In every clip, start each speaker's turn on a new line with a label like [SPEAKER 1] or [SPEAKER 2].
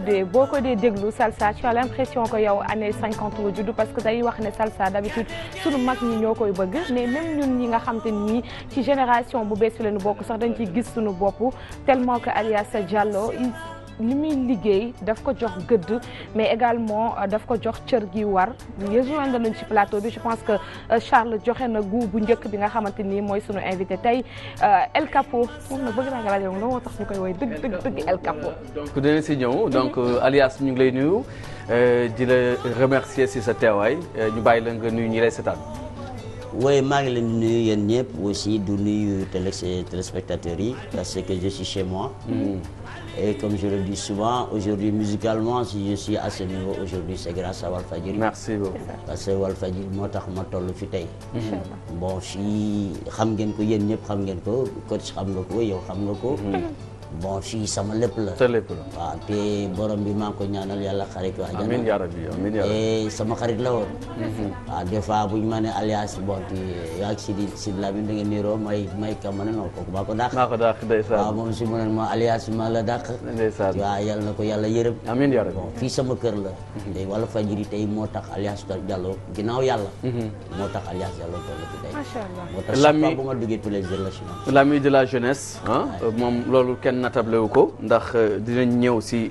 [SPEAKER 1] boo ko dee déglu salsa tu as l'impression que yow année 50 nga judd parce que day wax ne salsa d'habitude sunu mag ñi ñoo koy bëgg mais même ñun ñi nga xam te nii ci génération bu bees fi lañu bokk sax dañ ciy gis sunu bopp tellement que Alias Diallo li muy liggéey daf ko jox gëdd mais également daf ko jox cër gi war rejoindre nañu ci plateau bi je pense que Charles joxe na goût bu njëkk bi nga xamante ni mooy sunu invité tey El Capo moom nag bëgg naa nga laaj moom la moo tax ñu koy woy dëgg El Capo.
[SPEAKER 2] donc dinañ si ñëw donc Alias ñu ngi lay nuyu di la remercier si sa teewaay ñu bàyyi la nga nuyu ñi lay seetaan.
[SPEAKER 3] oui maa ngi leen di nuyu yéen ñëpp aussi du nuyu téléspectateurs yi parce que je suis chez moi. Et comme je le dis souvent, aujourd'hui musicalement, si je suis à ce niveau aujourd'hui, c'est grâce à Walfadjri.
[SPEAKER 2] Merci beaucoup.
[SPEAKER 3] Parce que Walfadjri moo tax ma toll fi tey. bon fii xam ngeen ko yéen ñëpp xam ngeen ko coach xam nga ko yow xam nga ko. bon fii sama lépp la.
[SPEAKER 2] sa lépp la.
[SPEAKER 3] waaw te borom bi maa ngi ko ñaanal yàlla xarit ko àjjana.
[SPEAKER 2] amiin yaa rabbi amiin yaa rabbi.
[SPEAKER 3] et sama xarit la woon. waaw des fois bu ñu ma nee Alias bon yaa ngi Sidi Lamine da ngeen niiroo may ka ma ne non kooku maa ko dàq.
[SPEAKER 2] maa ko dàq ndeysaan.
[SPEAKER 3] waaw moom si mu ne ma Alias maa la dàq.
[SPEAKER 2] ndeysaan.
[SPEAKER 3] waaw yàlla na ko yàlla yërëm.
[SPEAKER 2] amiin yaa rabbi.
[SPEAKER 3] bon fii sama kër la. tey Walfadjri tey moo tax Alias Diallo ginnaaw yàlla. moo tax Alias Diallo toll fi tey.
[SPEAKER 1] macha allah
[SPEAKER 3] moo tax chaque fois bu ma duggee tous les jours la si
[SPEAKER 2] l'ami de la jeunesse ah moom loolu kenn natable wu ko ndax dinañ ñëw si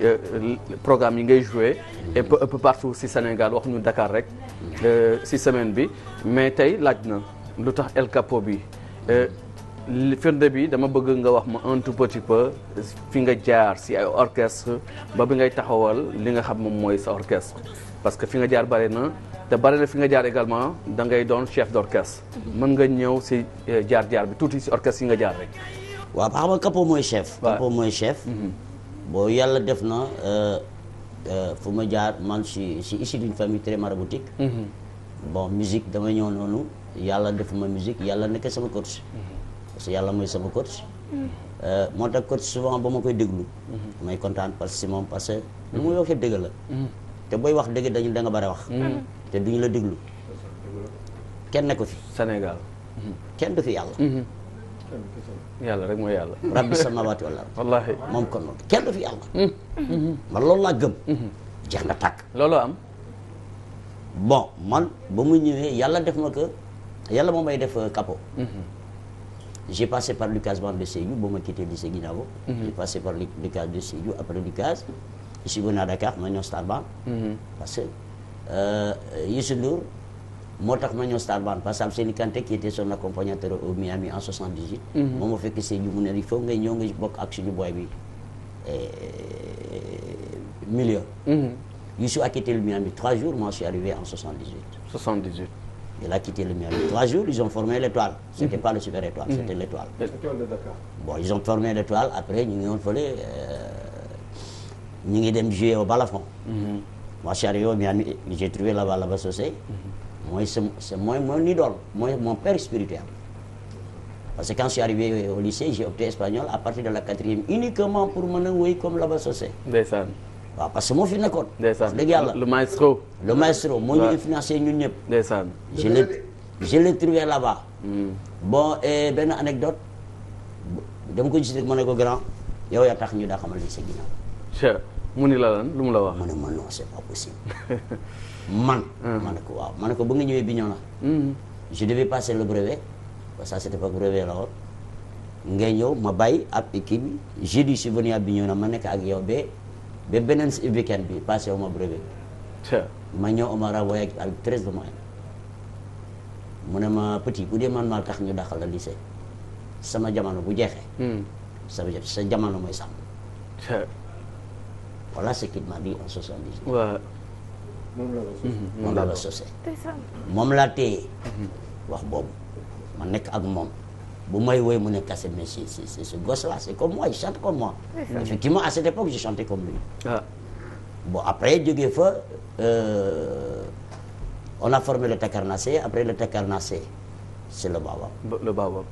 [SPEAKER 2] programme yi ngay joué un peu partout si Sénégal wax ñu Dakar rek si semaine bi mais tey laaj na lu tax El Capo bi firnde bi dama bëgg nga wax ma un tout petit peu fi nga jaar si ay orchestre ba bi ngay taxawal li nga xam moom mooy sa orchestre parce que fi nga jaar bari na te bari na fi nga jaar également da ngay doon chef d'orchestre mën nga ñëw si jaar bi tuuti si orchestre yi nga jaar rek.
[SPEAKER 3] waaw xam nga Capo mooy chef. Capo mooy chef. bon yàlla def na fu ma jaar man je suis issu d'une famille très maraboutique. bon musique dama ñëw noonu yàlla def ma musique yàlla nekk sama coach. parce que yàlla mooy sama coach. moo tax coach souvent ba ma koy déglu. may kontaan parce que moom parce que lu muy waxee dëgg la. te booy wax dëgg dañu da nga bare wax. te duñu la déglu. kenn nekku fi.
[SPEAKER 2] Sénégal.
[SPEAKER 3] kenn du fi yàlla.
[SPEAKER 2] yàlla rek mooy yàlla.
[SPEAKER 3] rabbi samawati wal ard.
[SPEAKER 2] wallaahi
[SPEAKER 3] moom kon noonu kenn du fi yàlla. man loolu laa gëm. jeex na tàkk.
[SPEAKER 2] loolu am.
[SPEAKER 3] bon man ba mu ñëwee yàlla def ma que yàlla moom may def Capo. j'ai passé par Lucas Band de Sédhiou ba ma quitté lycée Guinago. j'ai passé par Lucas de Sédhiou après Lucas je suis venu à Dakar ma ñëw Star Band. parce que Youssou Ndour moo tax ma ñëw Star Band parce que Seni Kanté qui était son accompagnateur au Miami en 78. moom moo fekk Sédhiou mu ne il faut ngay ñëw nga bokk ak suñu boy bi milieu. Youssou a quitté le Miami 3 jours moi je suis arrivé en 78.
[SPEAKER 2] 78.
[SPEAKER 3] il a quitté le Miami 3 jours ils ont formé l'étoile. c'était pas le Super Étoile. c'était l'étoile.
[SPEAKER 4] L'étoile de Dakar.
[SPEAKER 3] bon ils ont formé l'étoile après ñu ngi woon fële ñu ngi dem jouer au Balafon. moi je suis arrivé au Miami j'ai trouvé là-bas Laba Socé. mooy c'est mon idole mooy mon père spirituel. parce que quand je suis arrivé au lycée j'ai opté espagnol à partir de la 4e uniquement pour mën a wéy comme Laba Socé.
[SPEAKER 2] ndeysaan.
[SPEAKER 3] waaw parce que moo fi nekkoon.
[SPEAKER 2] ndeysaan
[SPEAKER 3] dëgg yàlla
[SPEAKER 2] le maestro.
[SPEAKER 3] le maestro moo ñu influencé ñun ñëpp.
[SPEAKER 2] ndeysaan.
[SPEAKER 3] je l'ai trouvé là-bas. bon et benn anecdote dama ko gis rek ma ne ko grand yow yaa tax ñu daa xamal lycée ginnaaw.
[SPEAKER 2] mu ni la lan lu mu la wax.
[SPEAKER 3] mu ne ma non c'est pas possible. man. ma ne ko waaw ma ne ko ba nga ñëwee Bignona. je devais passer le brevet parce que ça c'était pas brevet la woon. ngay ñëw ma bàyyi ab équipe bi jeudi je suis venu à Bignona ma nekk ak yow ba beneen week-end bi passé wu ma brevet. ma ñëw on m'a renvoyé avec 13 de moyenne. mu ne ma petit bu dee man maa tax ñu daxal la lycée sama jamono bu jeexee. sa jamono mooy sàmm. voilà ce qu'il m'a dit en 78.
[SPEAKER 2] waaw.
[SPEAKER 3] moom la sosé. moom laa téye. wax boobu ma nekk ak moom bu may woy mu ne kase mais c'est ce gosse là c'est comme moi il chante comme moi. effectivement à cette époque je chantais comme lui. bon après jógee fa on a formé le Takarnasé après le Takarnasé c'est le Baobab.
[SPEAKER 2] le Baobab.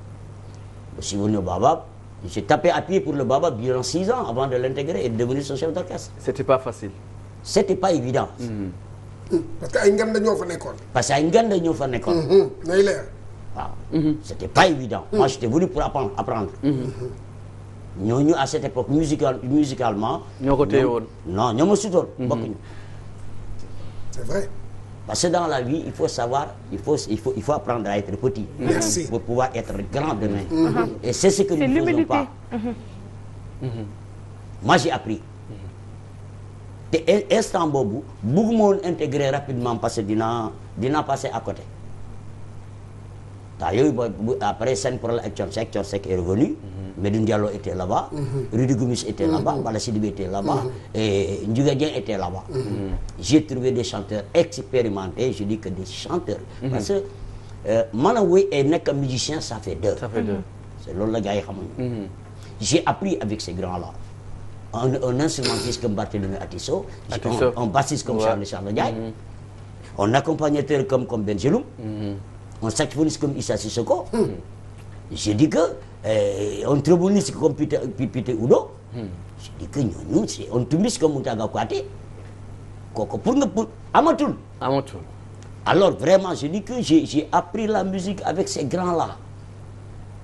[SPEAKER 3] je suis venu au Baobab j'ai tapé à pied pour le Baobab durant 6 ans avant de l'intégrer et de devenir son chef d'orchestre.
[SPEAKER 2] c'était pas facile.
[SPEAKER 3] c'était pas évident.
[SPEAKER 4] parce que ay nganda ñoo fa nekkoon.
[SPEAKER 3] parce que ay nganda ñoo fa nekkoon.
[SPEAKER 4] nay leer.
[SPEAKER 3] waaw. c'était pas évident. moi j'étais venu pour apprendre. ñooñu à cette époque musicalement.
[SPEAKER 2] ñoo ko téye woon.
[SPEAKER 3] non ñoo ma sutoon. bokkuñu.
[SPEAKER 4] c'est vrai.
[SPEAKER 3] parce que dans la vie il faut savoir il faut apprendre à être petit.
[SPEAKER 4] Merci.
[SPEAKER 3] pour pouvoir être grand demain. Et c'est ce que nous ne faisons pas. Moi j'ai appris. te instant boobu bëgguma woon intégrer rapidement parce que dinaa passer à côté. yooyu après seen problème ak Thione Seck est revenu. Medoune Diallo était là-bas. Rudy Gomis était là-bas. Bala Sidibé était là-bas. Et Ndiouga Dieng était là-bas. J'ai trouvé des chanteurs expérimentés. Je dis que des chanteurs. Parce que mën a woy et nekk musicien ça fait deux. C'est loolu la gars yi xamuñu. J'ai appris avec ces grands-là. Un instrumentiste comme Barthélémy Atisso. Un bassiste comme Charles Ndiaye. Un accompagnateur comme Benjeloum. Un saxophoniste comme Issa Sissoko. J'ai dit que un tromboniste comme Pité Udo. J'ai dit que ñooñu c'est un tumbiste comme Moutaga Kouaté. kooku pour amatul. Alors vraiment je dis que j'ai appris la musique avec ces grands-là.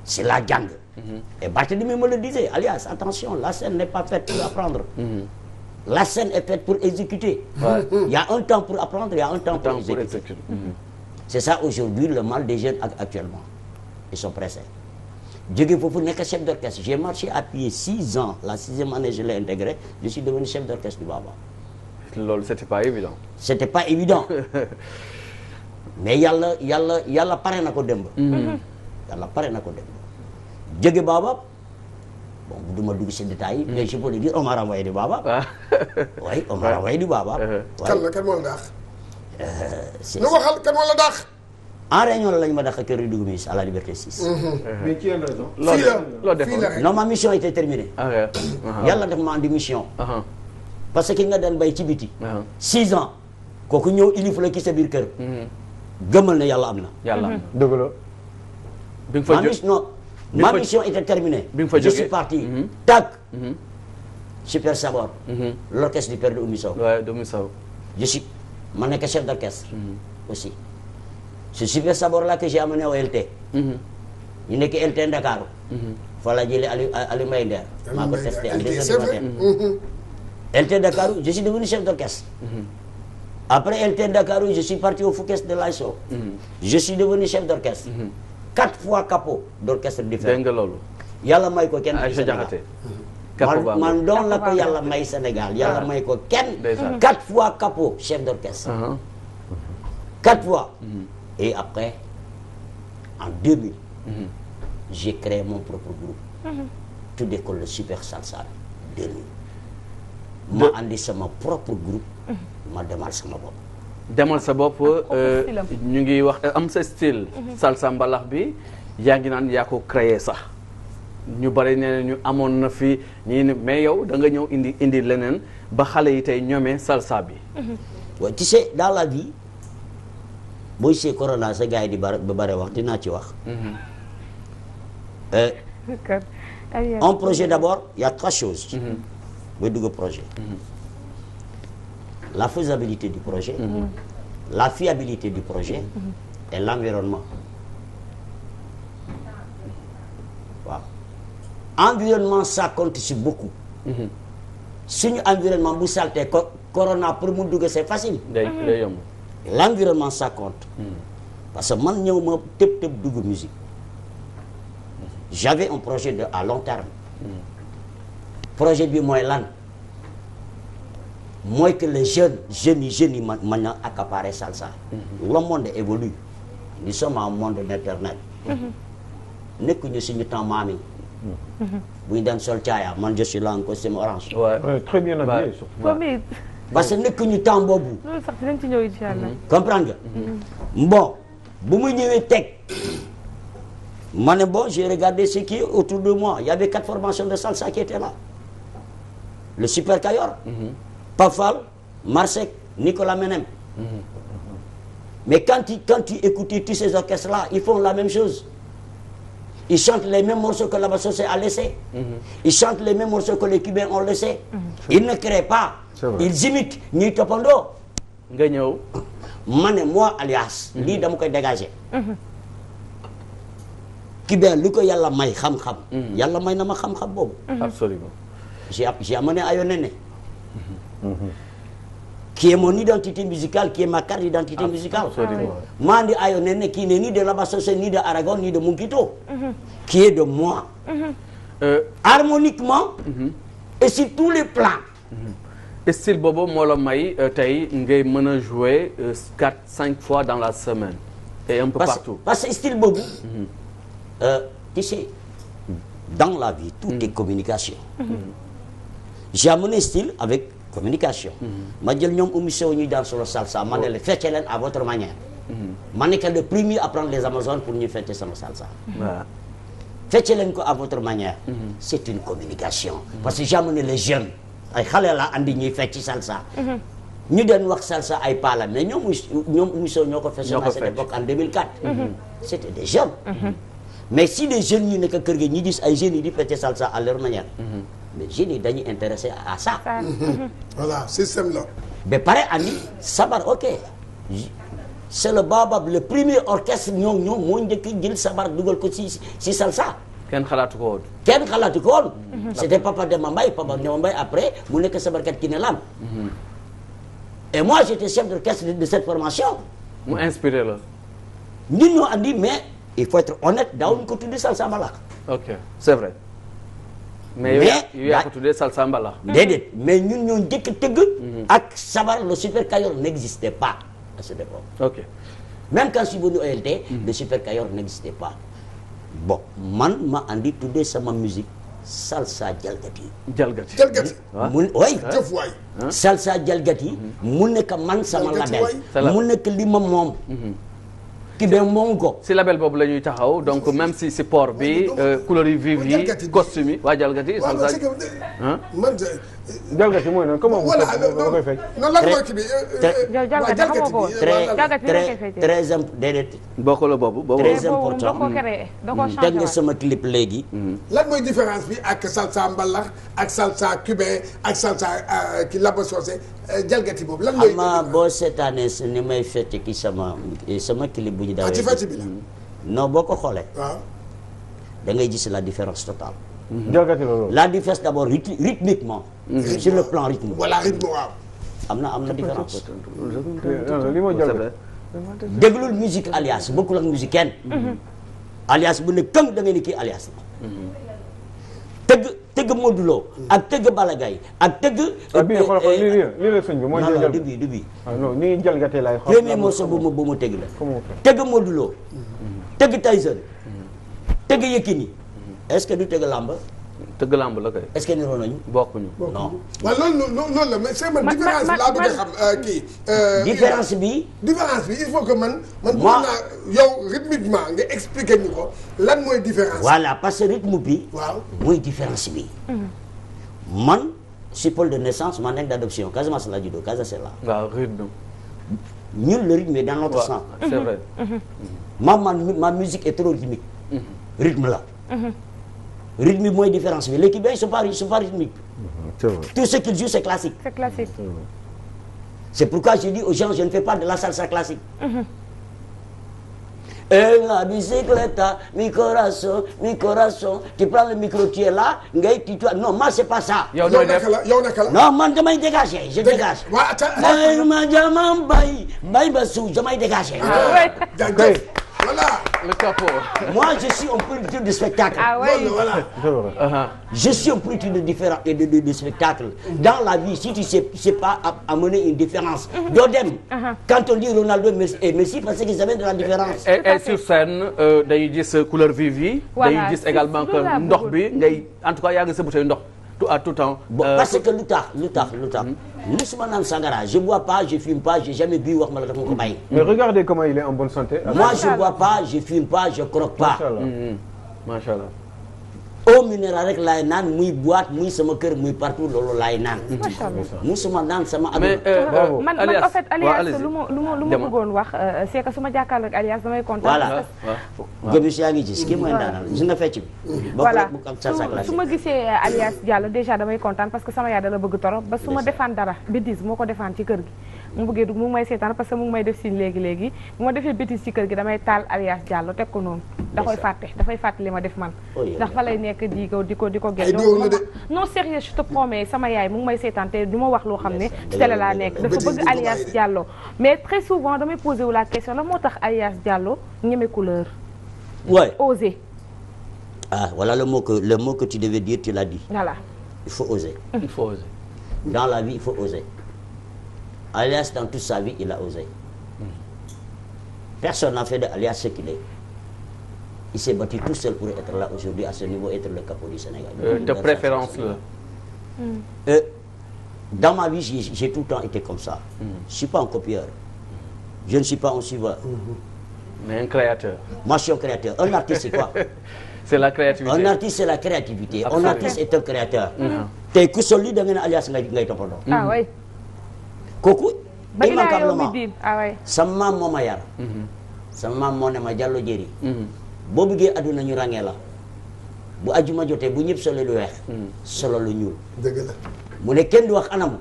[SPEAKER 3] C'est la jàng. Et Barthélémy me le disait, alias attention, la scène n'est pas faite pour apprendre. La scène est faite pour exécuter. Il y a un temps pour apprendre, il y a un temps pour exécuter. C'est ça aujourd'hui le mal des jeunes actuellement. Ils sont pressés. jóge foofu nekk chef d'orchestre. J'ai marché à pied 6 ans. La 6e année je l'ai intégré. Je suis devenu chef d'orchestre du Baba.
[SPEAKER 2] loolu c'était pas évident.
[SPEAKER 3] C'était pas évident. Mais yàlla pare na ko démb. Yàlla pare na ko démb. jóge Baba. Bon, du ma dugg ci détails yi. Mais je peux le dire, on m'a renvoyé du Baba. Oui, on m'a renvoyé du Baba.
[SPEAKER 4] kan moo la daax.
[SPEAKER 3] C'est
[SPEAKER 4] nga waxal kan moo la daax.
[SPEAKER 3] en réunion la ñu ma dàq kër Rudy Gomis à la Liberté 6.
[SPEAKER 5] Mais qui a raison?
[SPEAKER 4] fii la
[SPEAKER 3] Non, ma mission était terminée. Yàlla def ma andi mission. Parce que ki nga den bay ci biti. 6 ans. kooku ñëw ilif la ki sa biir kër. gëmal ne yàlla am na.
[SPEAKER 2] yàlla am na.
[SPEAKER 5] dëgg la.
[SPEAKER 2] bi nga fa jóg
[SPEAKER 3] ma mission était terminée.
[SPEAKER 2] bi nga fa
[SPEAKER 3] je
[SPEAKER 2] jógee
[SPEAKER 3] suis parti. tac. Super Sabor. L'orchestre du père de Oumy Sow.
[SPEAKER 2] waaw de Oumy Sow.
[SPEAKER 3] ma nekk chef d'orchestre. aussi. Ce Super Sabor là que j'ai amené au LT. ñu nekk LT Ndakaaru. fa la jëlee Aliou Mbaye Nder. maa ko testé à 2 heures du matin. LT Ndakaaru je suis devenu chef d'orchestre. Après LT Ndakaaru je suis parti au Fouquet de l'ASO. Je suis devenu chef d'orchestre. 4 fois capot d'orchestre différent.
[SPEAKER 2] dégg nga loolu.
[SPEAKER 3] yàlla may ko kenn.
[SPEAKER 2] Aïcha Diakhaté.
[SPEAKER 3] man doon la ko yàlla may Sénégal yàlla may ko kenn. 4 fois capot chef d'orchestre. 4 fois. Et après en 2000. J'ai créé mon propre groupe. tuddee ko le Super Salsa 2000. ma andi sama propre groupe. ma demal sama bopp.
[SPEAKER 2] demal sa bopp ñu ngi wax am sa style. salsa mbalax bi yaa ngi naan yaa ko créé sax. ñu bari nee ñu amoon na fi ñii ne mais yow da nga ñëw indi leneen ba xale yi tey ñoomee salsa bi.
[SPEAKER 3] waaw tu sais dans la vie booy see corona sa gars yi di ba bare wax dinaa ci wax. Un projet d'abord il y a 3 choses. booy dugg projet. La faisabilité du projet. La fiabilité du projet. Et l'environnement. waaw environnement ça compte sur beaucoup. suñu environnement bu salté corona pour mu dugg c'est facile.
[SPEAKER 2] day yomb.
[SPEAKER 3] L'environnement ça compte. parce que man ñëw ma tëb dugg musique. J'avais un projet à long terme. projet bi mooy lan. mooy que les jeunes yi mën a accaparer salsa. Le monde évolue. Nous sommes en monde d'internet. nekkuñu suñu temps maam yi. bu ñu daan sol caaya man je suis là en costume orange.
[SPEAKER 5] Ouais, très bien habillé surtout.
[SPEAKER 3] parce que nekkuñu temps boobu.
[SPEAKER 1] loolu sax dinañ ci ñëw incha allah.
[SPEAKER 3] comprendre nga. bon bu mu ñëwee teg. ma ne bon j'ai regardé ce qui est autour de moi il y avait 4 formations de salsa qui étaient là. Le Super Kayor. Pafal, Marsek, Nicolas Menem. Mais quand tu écoutes tous ces orchestres-là, ils font la même chose. Ils chantent les mêmes morceaux que la Bassosé a laissé. Ils chantent les mêmes morceaux que les Cubains ont laissé. Ils ne créent pas. Ils imitent. Ñuy toppandoo.
[SPEAKER 2] nga ñëw.
[SPEAKER 3] ma ne moi alias. lii dama koy dégager. Cubain lu ko yàlla may xam-xam. yàlla may na ma xam-xam boobu.
[SPEAKER 2] absolument.
[SPEAKER 3] j'ai amené Ayo Néné. qui est mon identité musicale, qui est ma carte d'identité musicale. Moi, je Ayo Néné qui n'est ni de Labassose, ni de Aragon, ni de Munkito. Qui est de moi. Harmoniquement, et sur tous les plans.
[SPEAKER 2] Et style boobu moo la may tey ngay mën a jouer 4-5 fois dans la semaine. et un peu partout.
[SPEAKER 3] Parce que style boobu. Tu sais, dans la vie, tout est communication. J'ai amené style avec communication. ma jël ñoom émission ñuy dans sur le salsa ma ne la fecce leen à votre manière. ma nekk le premier à prendre les Amazones pour ñu fecce sama salsa. fecce leen ko à votre manière. c'est une communication. parce que j'ai amené les jeunes. ay xale la andi ñuy fecc salsa. ñu doon wax salsa ay paala mais ñoom émission ñoo ko fecc à cette époque en 2004. c'était des jeunes. mais si des jeunes ñu nekk kër gi ñi gis ay jeunes yi di fecc salsa à leur manière. mais jeunes yi dañuy intéressé à ça.
[SPEAKER 4] voilà système la.
[SPEAKER 3] ba pare andi sabar ok. c'est le baobab le premier orchestre ñoom moo njëkk jël sabar dugal ko si salsa.
[SPEAKER 2] kenn xalaatu ko woon.
[SPEAKER 3] kenn xalaatu ko woon. c'était Papa Demba Mbaye après mu nekk sabarkat ki ne lam. et moi j'étais chef d'orchestre de cette formation.
[SPEAKER 2] mu inspiré la.
[SPEAKER 3] ñun ñoo andi mais il faut être honnête daawuñu ko tuddee salsa mbalax.
[SPEAKER 2] ok c'est vrai. mais yow yaa ko tuddee salsa mbalax.
[SPEAKER 3] déedéet mais ñun ñoo njëkk a tëgg. ak sabar le super kayor n'existait pas à cette époque.
[SPEAKER 2] ok
[SPEAKER 3] même quand je suis venu au OLT. le super kayor n'existait pas. bon man ma andi tuddee sama musique salsa jalgati.
[SPEAKER 2] jalgati.
[SPEAKER 3] mun way
[SPEAKER 4] jëf waay.
[SPEAKER 3] salsa jalgati. mu nekk man sama label. mu nekk li ma moom. ki bee moom ko.
[SPEAKER 2] si label boobu la ñuy taxaw donc même si port bi couleur yi vive yi costume yi waa jalgati. salsa
[SPEAKER 4] man
[SPEAKER 5] jalgati mooy noonu comment
[SPEAKER 4] voilà
[SPEAKER 5] nga koy fekk.
[SPEAKER 4] non lan mooy kii bi.
[SPEAKER 1] jalgati xamoo ko
[SPEAKER 3] très déedéet.
[SPEAKER 2] bokk la boobu.
[SPEAKER 3] très important teg nga sama clip léegi.
[SPEAKER 4] lan mooy différence bi ak salsa mbalax ak salsa cubain ak salsa ki Labassose jalgati boobu lan mooy.
[SPEAKER 3] ama boo seetaanee ni may fecc ki sama clip bu ñu dawee.
[SPEAKER 4] ci fecc bi la.
[SPEAKER 3] non boo ko xoolee.
[SPEAKER 4] waaw.
[SPEAKER 3] da ngay gis la différence totale.
[SPEAKER 5] jalgati loolu.
[SPEAKER 3] la différence d'abord rythmiquement. sur le plan rythme.
[SPEAKER 4] voilà rythme waaw.
[SPEAKER 3] am na différence.
[SPEAKER 5] li mooy jalgati.
[SPEAKER 3] déglul musique alias bokkul ak musique kenn. alias bu ne këng da ngay ni kii alias la. tëgg Modou Lo ak tëgg Balla Gaye ak tëgg.
[SPEAKER 5] bii xoolal lii la sëñ bi mooy.
[SPEAKER 3] non du bi.
[SPEAKER 5] non ni jalgatee laay xool.
[SPEAKER 3] premier morceau bu ma tëgg la. tëgg Modou Lo. tëgg Tyson. tëgg Yékini. est-ce que du tëgg làmb.
[SPEAKER 2] tëgg làmb la kay.
[SPEAKER 3] est-ce que niroo nañu.
[SPEAKER 2] bokkuñu.
[SPEAKER 3] non.
[SPEAKER 4] waaw loolu la mais c'est man différence bi laa bëgg a xam kii.
[SPEAKER 3] différence bi.
[SPEAKER 4] différence bi il faut que man bëgg naa yow rythmiquement nga expliquer ñu ko lan mooy différence.
[SPEAKER 3] voilà parce que rythme bi.
[SPEAKER 4] waaw
[SPEAKER 3] mooy différence bi. man je suis Paul de naissance man nekk d'adoption Casamance la juddoo Casamance la.
[SPEAKER 2] waaw rythme.
[SPEAKER 3] ñun le rythme est dans notre sang.
[SPEAKER 2] c'est vrai.
[SPEAKER 3] ma musique est trop rythmique. rythme la. rythme mooy différence bi les Cubains ils sont pas rythmiques. tout ce qu'ils jouent c'est classique.
[SPEAKER 1] c'est classique.
[SPEAKER 3] c'est pourquoi je dis aux gens je ne fais pas de la salsa classique. Et la bicicleta, mi corazón, tu prends le micro, tu es là, non, moi c'est pas ça.
[SPEAKER 4] yow naka la.
[SPEAKER 3] non man damay dégager je dégage.
[SPEAKER 4] waaw
[SPEAKER 3] ma jamam bay ba suuf damay dégager.
[SPEAKER 4] voilà.
[SPEAKER 2] le capot.
[SPEAKER 3] moi je suis un producteur de spectacle.
[SPEAKER 1] ah oui
[SPEAKER 4] voilà.
[SPEAKER 3] je suis un producteur de spectacle. dans la vie si tu sais pas amener une différence. doo dem. quand on dit Ronaldo et Messi parce qu'ils avaient de la différence.
[SPEAKER 2] et sur scène dañuy gis couleur vive yi. dañuy gis également que ndox bi ngay en tout cas yaa ngi sa bouteille ndox à tout temps.
[SPEAKER 3] bon parce que lu tax. musuma naan sangara je bois pas je fume pas j'ai jamais bu wax ma la daf ma ko bàyyi.
[SPEAKER 5] mais regardez comment il est en bonne santé.
[SPEAKER 3] moi je bois pas je fume pas je croque pas.
[SPEAKER 2] macha allah.
[SPEAKER 3] eau minérale rek laay naan muy boîte muy sama kër muy partout loolu laay naan.
[SPEAKER 1] macha allah
[SPEAKER 3] musuma naan sama.
[SPEAKER 2] mais
[SPEAKER 1] man en fait Alias lu ma bëggoon wax c'est que su ma jàkkaarloog Alias damay kontaan.
[SPEAKER 3] voilà Gomis yaa ngi gis kii mooy daanal gis nga fecc bi.
[SPEAKER 1] voilà su ma gisee Alias Diallo déjà damay kontaan parce que sama yaay dala bëgg torop ba su ma defaan dara bêtise moo ko defaan ci kër gi mu bëggee dugg mu ngi may seetaan parce que mu ngi may def signe léegi bu ma defee bêtise ci kër gi damay taal alias Diallo teg ko noonu dafay fàtte li ma def man ndax fa lay nekk di ko gel non sérieux je te promets sama yaay mu ngi may seetaan te du ma wax loo xam ne ci télé laa nekk dafa bëgg alias Diallo mais très souvent damay posé wu la question la moo tax alias Diallo ñeme couleur oser
[SPEAKER 3] voilà le mot que tu devais dire, tu l'as dit.
[SPEAKER 1] Voilà.
[SPEAKER 3] Il faut oser.
[SPEAKER 2] Il faut oser.
[SPEAKER 3] Dans la vie, il faut oser. Alias, dans toute sa vie, il a osé. Personne n'a fait de Alias ce qu'il est. Il s'est battu tout seul pour être là aujourd'hui, à ce niveau, être le capot du Sénégal.
[SPEAKER 2] De préférence, là.
[SPEAKER 3] Dans ma vie, j'ai tout le temps été comme ça. Je ne suis pas un copieur. Je ne suis pas un suiveur.
[SPEAKER 2] Mais un créateur.
[SPEAKER 3] Moi, je suis un créateur. Un artiste, c'est quoi?
[SPEAKER 2] C'est la créativité.
[SPEAKER 3] Un artiste, c'est la créativité.
[SPEAKER 2] Absolument.
[SPEAKER 3] Un artiste est un créateur. Tey ku sol li da nga ne alias ngay toppandoo.
[SPEAKER 1] Ah oui.
[SPEAKER 3] Kooku immanquablement
[SPEAKER 1] sama
[SPEAKER 3] maam moo ma yar. sama maam moo ne ma Diallo Jéeri. boo bëggee àdduna ñu ràññee la. bu àjjuma jotee bu ñëpp solo lu weex. solo lu ñuul.
[SPEAKER 4] dëgg la.
[SPEAKER 3] mu ne kenn du wax anamu.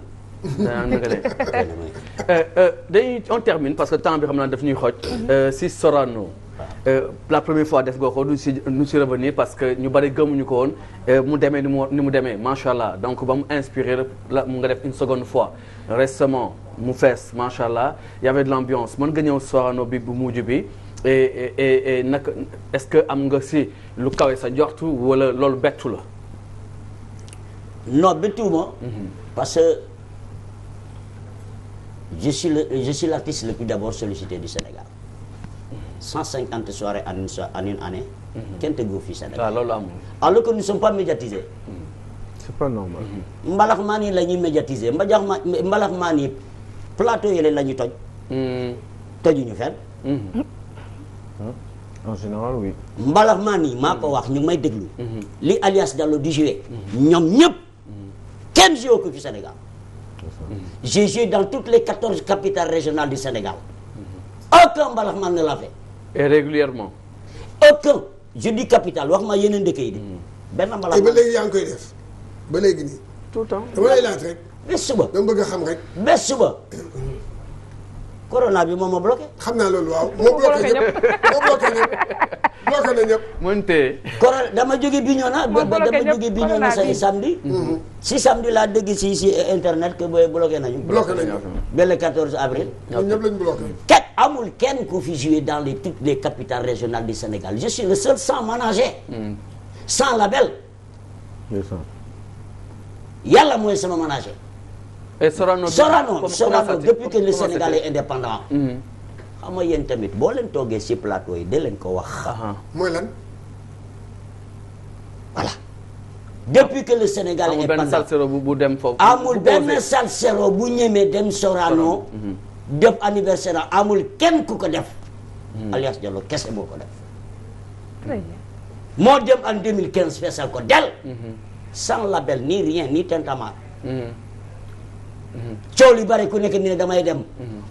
[SPEAKER 2] dañuy on termine parce que temps bi xam naa daf ñuy xooj. si Sorano. La première fois def nga ko du si revenir parce que ñu bari gëmuñu ko woon mu demee ni mu demee macha allah donc ba mu inspiré la mu nga def une seconde fois récemment mu fees macha allah y avait de l'ambiance mën nga ñëw Sorano bi bu mujj bi et nag est-ce que am nga si lu kawe sa njortu wala loolu bettu la.
[SPEAKER 3] non bettuuma. parce que je suis l'artiste le plus d'abord sollicité du Sénégal. 150 soirées en une année. kenn tegu fii Sénégal.
[SPEAKER 2] waaw loolu amul.
[SPEAKER 3] alors que nous ne sommes pas médiatisés.
[SPEAKER 5] c'est pas normal.
[SPEAKER 3] mbalax maan yi la ñuy médiatiser mbalax maan yi plateau yi la ñuy toj. tojuñu fenn.
[SPEAKER 5] en général oui.
[SPEAKER 3] mbalax maan yi maa ko wax ñu may déglu. li alias Diallo di jouer. ñoom ñëpp. kenn joué ko fi Sénégal. j'ai joué dans toutes les 14 capitales régionales du Sénégal. aucun mbalax maan ne l'a fait.
[SPEAKER 2] et régulièrement.
[SPEAKER 3] aucun je dis capital wax ma yeneen dëkk yi de. benn mbalax
[SPEAKER 4] ba léegi yaa ngi koy def ba léegi nii.
[SPEAKER 2] tout le temps
[SPEAKER 4] dama lay laaj rek.
[SPEAKER 3] bés suba
[SPEAKER 4] dama bëgg a xam rek.
[SPEAKER 3] bés suba. corona bi moom ma bloqué.
[SPEAKER 4] xam naa loolu waaw moo bloqué ñëpp moo bloqué ñëpp bloqué na ñëpp.
[SPEAKER 2] mënutee.
[SPEAKER 3] corona dama jóge Bignona. dama jóge Bignona say samedi. si samedi laa dégg si internet que booy bloqué nañu.
[SPEAKER 4] bloqué nañu
[SPEAKER 3] ba le 14 avril.
[SPEAKER 4] ñoom ñëpp lañu bloqué.
[SPEAKER 3] amul kenn ku fi joué dans toutes les capitales régionales du Sénégal je suis le seul sans manager. sans label. yàlla mooy sama manager.
[SPEAKER 2] et Sorano
[SPEAKER 3] depuis que le Sénégal est indépendant. xam nga yéen tamit boo leen toogee ci plateau yi de leen ko wax.
[SPEAKER 4] mooy lan.
[SPEAKER 3] voilà. depuis que le Sénégal est indépendant
[SPEAKER 2] amul benn salsero bu dem foofu.
[SPEAKER 3] amul benn salsero bu ñemee dem Sorano. def anniversaire amul kenn ku ko def. alias Diallo kese moo ko def.
[SPEAKER 1] très bien.
[SPEAKER 3] moo dem en 2015 feesal ko del. sans label ni rien ni tintamarre. coow li bari ku nekk ni ne damay dem.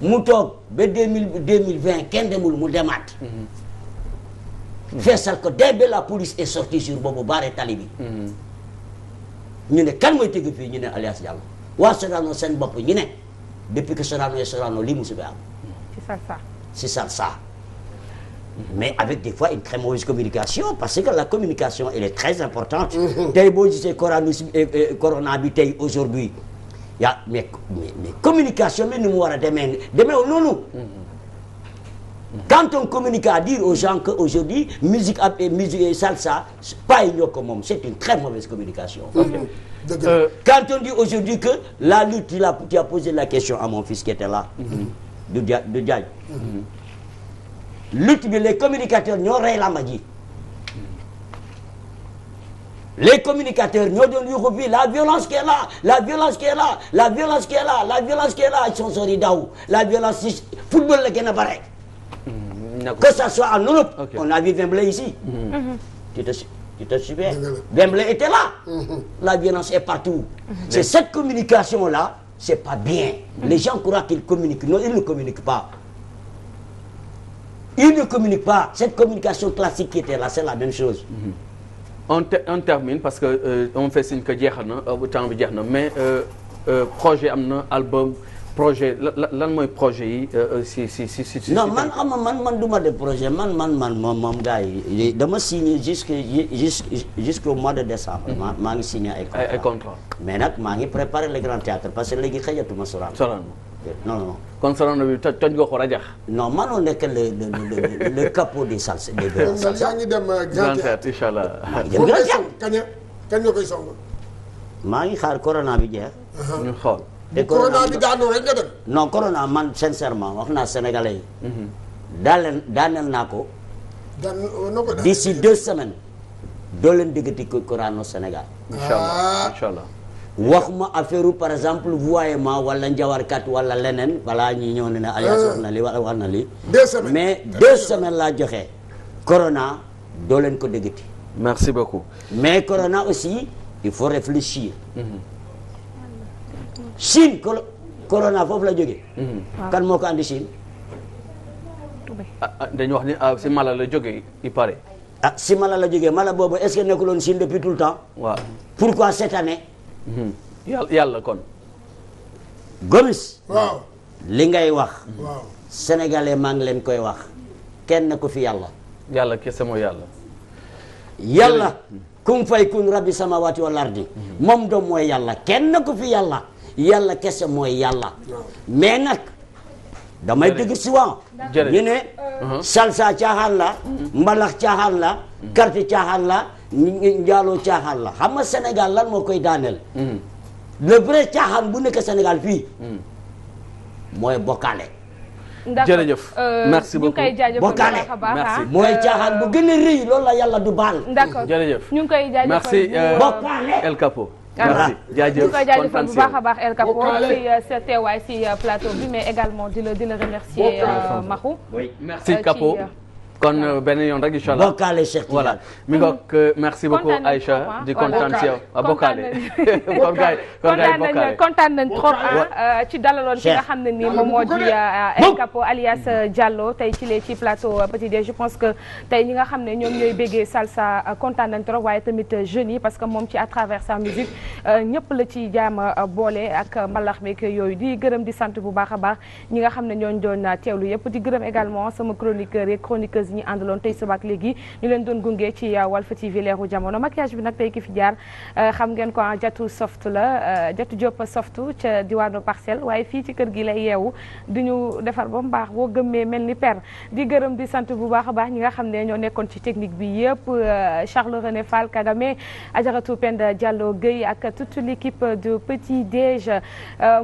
[SPEAKER 3] mu toog ba 2020 kenn demul mu demaat. feesal ko dès ba la police est sortie jour boobu baare tali bi. ñu ne kan mooy tëgg fii ñu ne alias Diallo waa Sorano seen bopp ñu ne. depuis que Sorano et Sorano lii musu bi am. c'est ça. mais avec des fois une très mauvaise communication parce que la communication elle est très importante. tey boo gisee corona bi tey aujourd'hui mais communication bi ni mu war a demeewul noonu. quand on communique à dire aux gens que aujourd'hui musique et salsa pas yi ñoo ko moom c'est une très mauvaise communication. Quand on dit aujourd'hui que la lutte, tu as posé la question à mon fils qui était là, de Diagne. Lutte, les communicateurs ñoo rey la magie. Les communicateurs ñoo doon yuuxu fii la violence qui est là, la violence qui est là, la violence qui est là, la violence qui est là, ils sont sori daw. La violence football la gën a bare. Que ça soit en Europe, on a vu Wembley ici. Tu te souviens? Wembley était là. La violence est partout. C'est cette communication-là, c'est pas bien. Les gens croient qu'ils communiquent. Non, ils ne communiquent pas. Ils ne communiquent pas. Cette communication classique qui était là, c'est la même chose.
[SPEAKER 2] On termine parce que on fait signe que jeex na temps bi jeex na mais projet am na album projet lan mooy projet yi si
[SPEAKER 3] non man xam nga man du ma def projet man moom gars yi dama signé jusqu'au mois de décembre. maa ngi signé ay
[SPEAKER 2] contrat
[SPEAKER 3] mais nag maa ngi préparé le grand théâtre parce que léegi xëyatuma Sorano. non.
[SPEAKER 2] kon Sorano bi toj nga ko rajax.
[SPEAKER 3] non manoo nekk le capot des salses des grands salses.
[SPEAKER 4] yaa ngi dem grand théâtre
[SPEAKER 2] incha allah.
[SPEAKER 4] kañ nga koy song.
[SPEAKER 3] maa ngi xaar corona bi jeex.
[SPEAKER 2] ñu xool.
[SPEAKER 4] te corona bi daanoo rek nga dem.
[SPEAKER 3] non corona man sincèrement wax naa sénégalais yi. daaneel naa ko. d'ici 2 semaines. doo leen déggati corona Sénégal.
[SPEAKER 2] incha allah.
[SPEAKER 3] waxuma affaire par exemple voyement wala njawarkat wala leneen voilà ñi ñëw ne ne alias wax na li wax na li.
[SPEAKER 4] 2 semaines
[SPEAKER 3] mais 2 semaines laa joxe. corona doo leen ko déggati.
[SPEAKER 2] merci beaucoup.
[SPEAKER 3] mais corona aussi il faut réfléchir. Chine corona foofu la jógee. kan moo ko andi Chine.
[SPEAKER 2] dañu wax ni si mala la jógee il paraît.
[SPEAKER 3] si mala la jógee mala boobu est-ce que nekkuloon Chine depuis tout le temps.
[SPEAKER 2] waaw
[SPEAKER 3] pourquoi cette année.
[SPEAKER 2] yàlla kon.
[SPEAKER 3] Gomis.
[SPEAKER 4] waaw.
[SPEAKER 3] li ngay wax.
[SPEAKER 4] waaw.
[SPEAKER 3] sénégalais maa ngi leen koy wax. kenn ko fi yàlla.
[SPEAKER 2] yàlla kese mooy yàlla.
[SPEAKER 3] yàlla. kum fay kun rabbi samawati wal ardi. moom doom mooy yàlla kenn ko fi yàlla. yàlla kese mooy yàlla. mais nag. damay dégg souvent. ñu ne. salsa caaxaan la. mbalax caaxaan la. carte caaxaan la. njaaloo caaxaan la xam nga Sénégal lan moo koy daaneel. le vrai caaxaan bu nekk Sénégal fii. mooy bokkaale.
[SPEAKER 2] jërëjëf merci beaucoup
[SPEAKER 1] ñu ngi koy jaajëfal bu baax a baax.
[SPEAKER 2] merci
[SPEAKER 3] mooy caaxaan bu gën a rëy loolu la yàlla du baal.
[SPEAKER 1] d'accord
[SPEAKER 2] jërëjëf
[SPEAKER 1] ñu ngi koy jaajëfal
[SPEAKER 2] merci
[SPEAKER 3] bokkaale.
[SPEAKER 2] El Capo.
[SPEAKER 1] voilà
[SPEAKER 2] merci jaajëf
[SPEAKER 1] ñu ngi koy jaajëfal bu baax a baax El Capo
[SPEAKER 4] Bokkaale.
[SPEAKER 1] ci sa teewaay ci plateau bi mais également di la remercier Mahou.
[SPEAKER 2] merci Capo kon benn yoon rek incha allah
[SPEAKER 3] bokkaale Cheikh Tidiane.
[SPEAKER 2] voilà mi ngoog merci beaucoup Aïcha di kontaan ci yow bokkaale
[SPEAKER 1] kontaan nañ trop ci dalaloon ki nga xam ne nii moom moo di El Capo alias Diallo tey ci plateau Petit Déj je pense que tey ñi nga xam ne ñoom ñooy béggee salsa kontaan nañ trop waaye tamit jeunes yi parce que moom ci à travers sa musique ñëpp la ci jaama boole ak mbalax beeg yooyu di gërëm di sant bu baax a baax ñi nga xam ne ñooñu doon teewlu yëpp di gërëm également sama chroniqueur et chroniqueuse ñu àndaloon tey suba ak léegi ñu leen doon gunge ci Walf TV leeru jamono maquillage bi nag tey ki fi jaar xam ngeen ko jatu soft la jatu Diop soft ca diwaanu Parcelles waaye fii ci kër gi lay yeewu di ñu defar ba mu baax boo gëmmee mel ni per di gërëm di sant bu baax a baax ñi nga xam ne ñoo nekkoon ci technique bi yëpp Charles René Fall Kagame Adjaratou Penda Diallo Gueye ak toute l'équipe de Petit Déj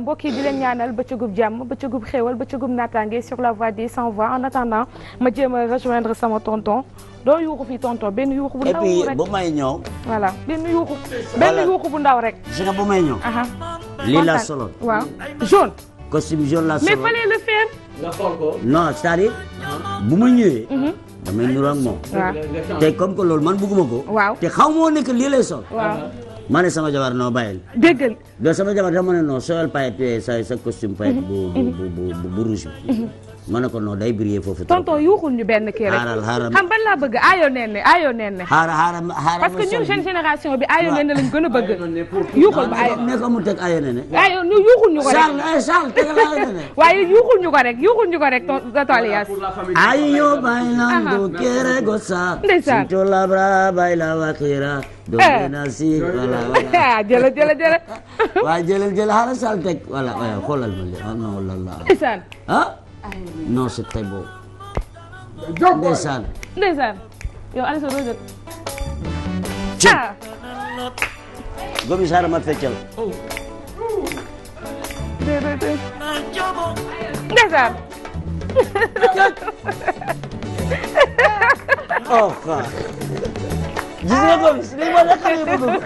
[SPEAKER 1] mbokk yi di leen ñaanal bëccëgub jàmm bëccëgub xéewal bëccëgub naataange sur la voie des sans voix en attendant ma jéem a rejoindre sama tonton doo yuuxu fii tonton benn yuuxu bu
[SPEAKER 3] et
[SPEAKER 1] ndaw
[SPEAKER 3] puis
[SPEAKER 1] rek
[SPEAKER 3] bu may ñëw.
[SPEAKER 1] voilà benn yuuxu bu ndaw rek.
[SPEAKER 3] gis nga bu may ñëw. lii la soloon.
[SPEAKER 1] waaw jaune.
[SPEAKER 3] costume jaune la
[SPEAKER 1] mais
[SPEAKER 3] soloon.
[SPEAKER 1] fallait le faire.
[SPEAKER 2] nga xool ko.
[SPEAKER 3] non c'est-à-dire bu ma ñëwee. damay nuru ak moom.
[SPEAKER 1] waaw
[SPEAKER 3] te comme que loolu man bëgguma ko.
[SPEAKER 1] waaw
[SPEAKER 3] te xaw moo nekk lii lay sol.
[SPEAKER 1] waaw
[SPEAKER 3] ma ne sama jabar noo bàyyil.
[SPEAKER 1] déggal.
[SPEAKER 3] donc sama jabar dama ne non sooyal paillette sa costume paillette bu rouge bi. ma ne ko non day briller foofu.
[SPEAKER 1] tonton yuuxul ñu benn kii rek.
[SPEAKER 3] xaaral
[SPEAKER 1] xam ban laa bëgg aayoo neen ne.
[SPEAKER 3] xaaral
[SPEAKER 1] parce que ñun jeune génération bi aayoo neen ne lañ gën a bëgg. yuuxul ba aayoo
[SPEAKER 3] ne ko mu teg ayo ne ne.
[SPEAKER 1] aayoo ñu yuuxul ñu ko rek.
[SPEAKER 3] Charles tegal ayo ne ne.
[SPEAKER 1] waaye yuuxul ñu ko rek tonton Alias.
[SPEAKER 3] ayo bailando quiere gozar.
[SPEAKER 1] ndeysaan
[SPEAKER 3] sinto la bra baila vaquera. domina si voilà.
[SPEAKER 1] jële.
[SPEAKER 3] waaw jëlal xaaral Charles teg voilà xoolal ma li non la
[SPEAKER 1] ndeysaan.
[SPEAKER 3] ah. non c'est très beau. ndeysaan.
[SPEAKER 1] yow Aliou Sow doo jot.
[SPEAKER 3] ah. Gomis xaaral ma feccal.
[SPEAKER 1] ndeysaan.
[SPEAKER 3] oh gis nga Gomis li ma la xamee bëgg